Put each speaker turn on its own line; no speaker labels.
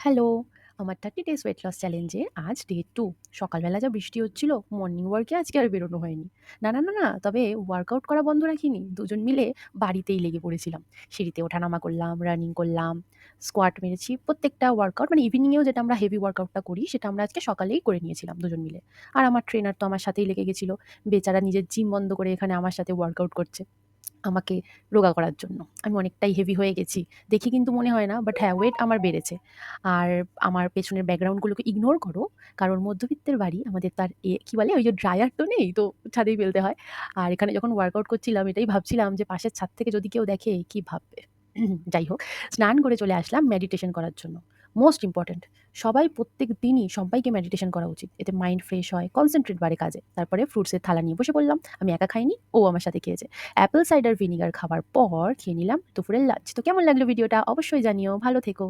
Hello, আমার 30 days weight loss চ্যালেঞ্জের আজ ডে 2। সকালবেলা যা বৃষ্টি হচ্ছিল, মর্নিং ওয়ার্কে আজকে আর বেরোনো হয়নি। না, তবে ওয়ার্কআউট করা বন্ধ রাখিনি। দুজন মিলে বাড়িতেই লেগে পড়েছিলাম। সিঁড়িতে ওঠানামা করলাম, রানিং করলাম, স্কোয়াট মেরেছি। প্রত্যেকটা ওয়ার্কআউট মানে ইভিনিংয়েও যেটা আমরা হেভি ওয়ার্কআউটটা করি, সেটা আমরা আজকে সকালেই করে নিয়েছিলাম দুজন মিলে। আর আমার ট্রেনার তো আমার সাথেই লেগে গেছিল। বেচারা নিজের জিম বন্ধ করে এখানে আমার সাথে ওয়ার্কআউট করছে। আমাকে রোগা করার জন্য। আমি অনেকটাই হেভি হয়ে গেছি। দেখে কিন্তু মনে হয় না, বাট হ্যাঁ, ওয়েট আমার বেড়েছে। আর আমার পেছনের ব্যাকগ্রাউন্ডগুলোকে ইগনোর করো। কারণ মধ্যবিত্তের বাড়ি, আমাদের তো আর কি বলে ওই যে ড্রায়ার তো নেই, তো ছাদেই ফেলতে হয়। আর এখানে যখন ওয়ার্কআউট করছিলাম এটাই ভাবছিলাম যে পাশের ছাদ থেকে যদি কেউ দেখে কি ভাববে? যাই হোক, স্নান করে চলে আসলাম মেডিটেশন করার জন্য। মোস্ট ইম্পোর্টেন্ট, সবাই প্রত্যেক দিনই সবাইকে মেডিটেশন করা উচিত। এতে মাইন্ড ফ্রেশ হয়, কনসেনট্রেট বাড়ে কাজে। তারপরে ফ্রুটসের থালা নিয়ে বসে পড়লাম। আমি একা খাইনি, ও আমার সাথে খেয়েছে। অ্যাপেল সাইডার ভিনিগার খাওয়ার পর খেয়ে নিলাম দুপুরের লাঞ্চ। তো কেমন লাগলো ভিডিওটা? অবশ্যই জানিও। ভালো থেকো।